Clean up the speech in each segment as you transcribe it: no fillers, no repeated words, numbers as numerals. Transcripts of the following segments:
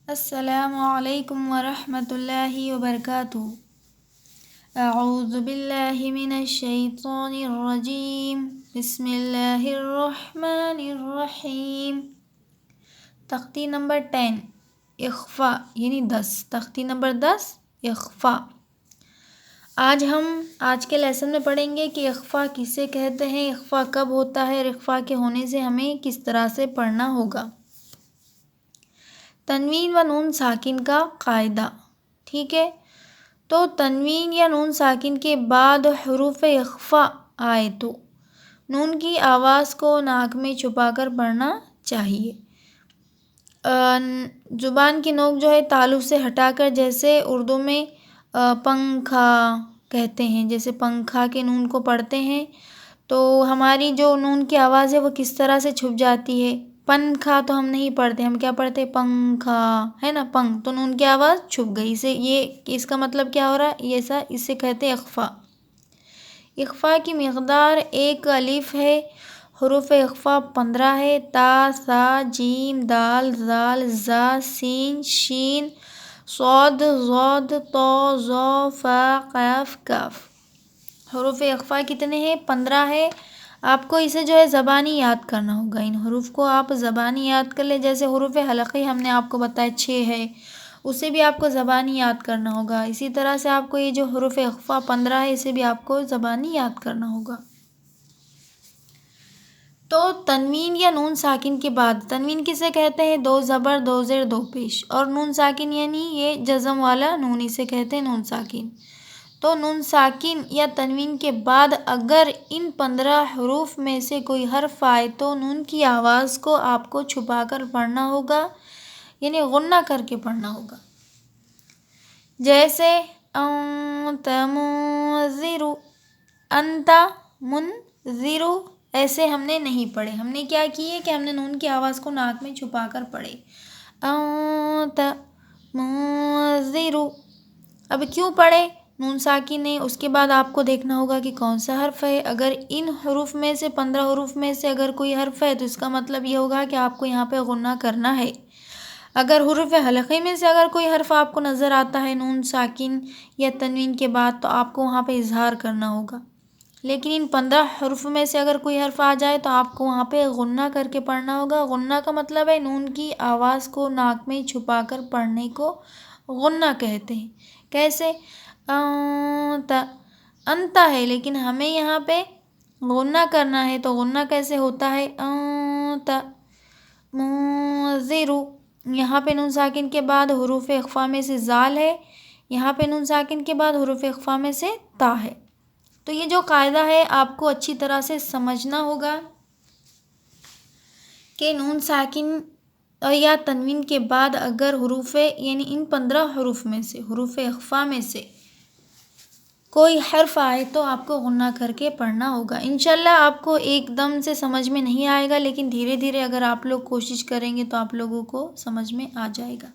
السلام علیکم ورحمۃ اللہ وبرکاتہ۔ اعوذ باللہ من الشیطان الرجیم، بسم اللہ الرحمن الرحیم۔ تختی نمبر 10 اخفاء یعنی 10، تختی نمبر 10 اخفاء۔ آج کے لیسن میں پڑھیں گے کہ اخفاء کسے کہتے ہیں، اخفاء کب ہوتا ہے اور اخفاء کے ہونے سے ہمیں کس طرح سے پڑھنا ہوگا۔ تنوین و نون ساکن کا قاعدہ، ٹھیک ہے۔ تو تنوین یا نون ساکن کے بعد حروف اخفاء آئے تو نون کی آواز کو ناک میں چھپا کر پڑھنا چاہیے۔ زبان کی نوک جو ہے تالو سے ہٹا کر، جیسے اردو میں پنکھا کہتے ہیں، جیسے پنکھا کے نون کو پڑھتے ہیں تو ہماری جو نون کی آواز ہے وہ کس طرح سے چھپ جاتی ہے۔ پنکھا تو ہم نہیں پڑھتے، ہم کیا پڑھتے، پنکھا، ہے نا، پنکھ، تو نون کی آواز چھپ گئی۔ اس کا مطلب کیا ہو رہا ہے، اسے کہتے ہیں اخفاء۔ اخفاء کی مقدار 1 الف ہے۔ حروف اخفاء 15 ہے۔ تا، ثا، جیم، دال، ذال، زا، سین، شین، صاد، ضاد، طا، ظا، فا، قاف، کاف۔ حروف اخفاء کتنے ہیں؟ 15 ہے۔ آپ کو اسے جو ہے زبانی یاد کرنا ہوگا، ان حروف کو آپ زبانی یاد کر لیں۔ جیسے حروف حلقی ہم نے آپ کو بتایا 6 ہے، اسے بھی آپ کو زبانی یاد کرنا ہوگا۔ اسی طرح سے آپ کو یہ جو حروف اخفاء 15 ہے، اسے بھی آپ کو زبانی یاد کرنا ہوگا۔ تو تنوین یا نون ساکن کے بعد، تنوین کسے کہتے ہیں؟ 2 زبر 2 زیر 2 پیش، اور نون ساکن یعنی یہ جزم والا نون، اسے کہتے ہیں نون ساکن۔ تو نون ساکن یا تنوین کے بعد اگر ان 15 حروف میں سے کوئی حرف آئے تو نون کی آواز کو آپ کو چھپا کر پڑھنا ہوگا، یعنی غنہ کر کے پڑھنا ہوگا۔ جیسے انت منذر، انت منذر، ایسے ہم نے نہیں پڑھے، ہم نے کیا کیے کہ ہم نے نون کی آواز کو ناک میں چھپا کر پڑھے، انت منذر۔ اب کیوں پڑھے؟ نون ساکن ہے، اس کے بعد آپ کو دیکھنا ہوگا کہ کون سا حرف ہے۔ اگر ان حروف میں سے 15 حروف میں سے اگر کوئی حرف ہے تو اس کا مطلب یہ ہوگا کہ آپ کو یہاں پہ غنہ کرنا ہے۔ اگر حروف حلقی میں سے اگر کوئی حرف آپ کو نظر آتا ہے نون ساکن یا تنوین کے بعد تو آپ کو وہاں پہ اظہار کرنا ہوگا، لیکن ان 15 حروف میں سے اگر کوئی حرف آ جائے تو آپ کو وہاں پہ غنہ کر کے پڑھنا ہوگا۔ غنہ کا مطلب ہے نون کی آواز کو ناک میں چھپا کر پڑھنے کو غنہ کہتے ہیں۔ کیسے؟ انت، انت ہے لیکن ہمیں یہاں پہ غنہ کرنا ہے، تو غنہ کیسے ہوتا ہے؟ انت منذر، یہاں پہ نون ساکن کے بعد حروف اخفاء میں سے زال ہے، یہاں پہ نون ساکن کے بعد حروف اخفاء میں سے تا ہے۔ تو یہ جو قاعدہ ہے آپ کو اچھی طرح سے سمجھنا ہوگا کہ نون ساکن یا تنوین کے بعد اگر حروف یعنی ان 15 حروف میں سے، حروف اخفاء میں سے کوئی حرف آئے تو آپ کو غنہ کر کے پڑھنا ہوگا۔ انشاءاللہ آپ کو ایک دم سے سمجھ میں نہیں آئے گا، لیکن دھیرے دھیرے اگر آپ لوگ کوشش کریں گے تو آپ لوگوں کو سمجھ میں آ جائے گا۔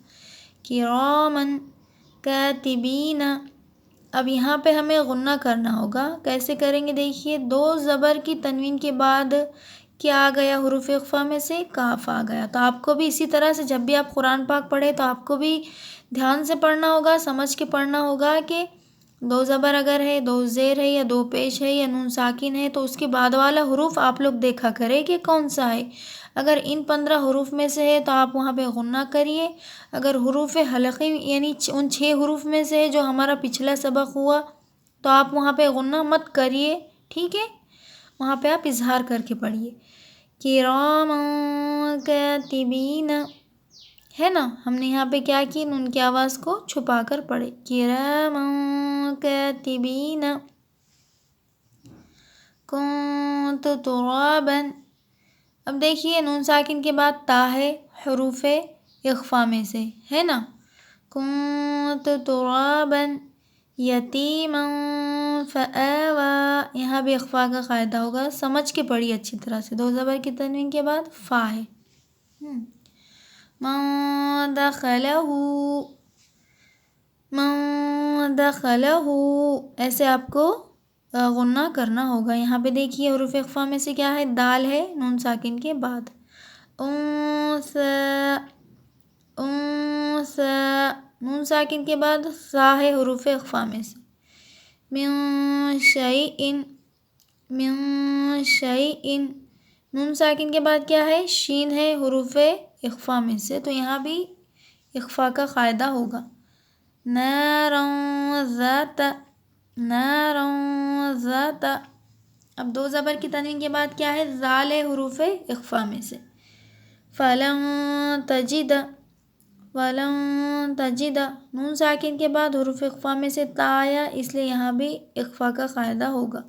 کرامن کاتبین، اب یہاں پہ ہمیں غنہ کرنا ہوگا، کیسے کریں گے؟ دیکھیے، 2 زبر کی تنوین کے بعد کیا آ گیا؟ حروف اخفاء میں سے کاف آ گیا۔ تو آپ کو بھی اسی طرح سے جب بھی آپ قرآن پاک پڑھے تو آپ کو بھی دھیان سے پڑھنا ہوگا، سمجھ کے پڑھنا ہوگا کہ 2 زبر اگر ہے، 2 زیر ہے یا 2 پیش ہے یا نون ساکن ہے تو اس کے بعد والا حروف آپ لوگ دیکھا کرے کہ کون سا ہے۔ اگر ان 15 حروف میں سے ہے تو آپ وہاں پہ غنہ کریے۔ اگر حروف حلقی یعنی ان 6 حروف میں سے ہے جو ہمارا پچھلا سبق ہوا تو آپ وہاں پہ غنہ مت کریے، ٹھیک ہے، وہاں پہ آپ اظہار کر کے پڑھیے۔ کرامن کاتبین، ہے نا، ہم نے یہاں پہ کیا کی؟ نون کی آواز کو چھپا کر پڑھے، کرامن کاتبین کنت ترابا۔ اب دیکھیے، نون ساکن کے بعد تا ہے حروف اخفاء میں سے، ہے نا، کنت ترابا یتیما فآوی، یہاں بھی اخفاء کا قاعدہ ہوگا، سمجھ کے پڑھی اچھی طرح سے۔ 2 زبر کی تنوین کے بعد فا ہے۔ من دخلہ، من دخلہ، ایسے آپ کو غنہ کرنا ہوگا۔ یہاں پہ دیکھیے حروف اخفاء میں سے کیا ہے؟ دال ہے نون ساکن کے بعد۔ انثی، انثی، نون ساکن کے بعد سا ہے حروف اخفا میں سے. من شیئن، من شیئن. نون ساکن کے بعد کیا ہے؟ شین ہے حروف اخفا میں سے، تو یہاں بھی اخفا کا قاعدہ ہوگا. نارا ذات، نارا ذات. اب دو زبر کی تنوین کے بعد کیا ہے؟ زال ہے حروف اخفا میں سے. فلن تجد، فلن تجد. نون ساکن کے بعد حروف اخفا میں سے تا آیا، اس لیے یہاں بھی اخفا کا قاعدہ ہوگا.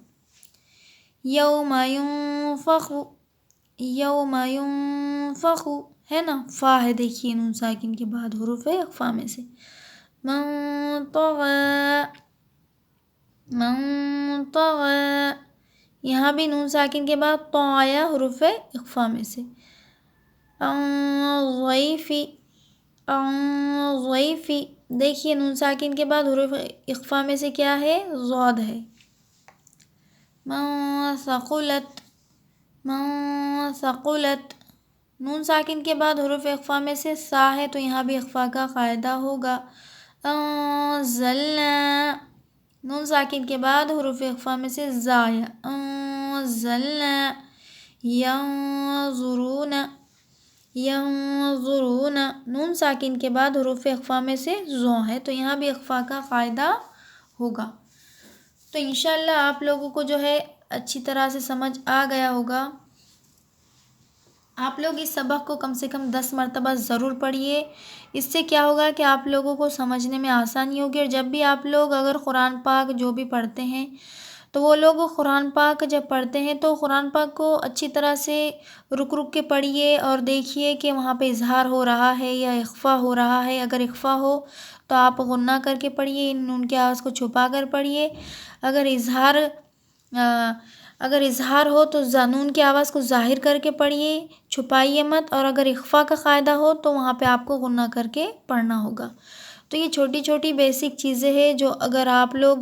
یوم ینفخ، یوم ینفخ ہے نا، فا ہے دیکھیے نون ساکن کے بعد حروف اخفا میں سے. من طغى، من طغى. یہاں بھی نون ساکن کے بعد طا آیا حروف اخفا میں سے. عن ضیف، عن ضیف. دیکھیے نون ساکن کے بعد حروف اخفا میں سے کیا ہے؟ ضاد ہے. من ثقلت، من ثقلت. نون ساکن کے بعد حروف اخفا میں سے سا ہے، تو یہاں بھی اخفا کا قاعدہ ہوگا. انزلنا، نون ساکن کے بعد حروف اخفا میں سے زا آیا. انزلنا. ینظرون، ینظرون. نون ساکن کے بعد حروف اخفا میں سے زو ہے، تو یہاں بھی اخفا کا قاعدہ ہوگا. تو انشاءاللہ آپ لوگوں کو جو ہے اچھی طرح سے سمجھ آ گیا ہوگا. آپ لوگ اس سبق کو کم سے کم 10 مرتبہ ضرور پڑھیے. اس سے کیا ہوگا کہ آپ لوگوں کو سمجھنے میں آسانی ہوگی. اور جب بھی آپ لوگ اگر قرآن پاک جو بھی پڑھتے ہیں تو وہ لوگ قرآن پاک جب پڑھتے ہیں تو قرآن پاک کو اچھی طرح سے رک رک کے پڑھیے اور دیکھیے کہ وہاں پہ اظہار ہو رہا ہے یا اخفا ہو رہا ہے. اگر اخفا ہو تو آپ غنہ کر کے پڑھیے، نون کے آواز کو چھپا کر پڑھیے. اگر اظہار ہو تو نون کی آواز کو ظاہر کر کے پڑھیے، چھپائیے مت. اور اگر اخفا کا قاعدہ ہو تو وہاں پہ آپ کو غنہ کر کے پڑھنا ہوگا. تو یہ چھوٹی چھوٹی بیسک چیزیں ہیں جو اگر آپ لوگ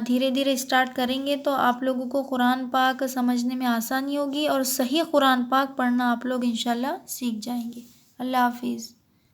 دھیرے دھیرے اسٹارٹ کریں گے تو آپ لوگوں کو قرآن پاک سمجھنے میں آسانی ہوگی اور صحیح قرآن پاک پڑھنا آپ لوگ انشاءاللہ سیکھ جائیں گے. اللہ حافظ.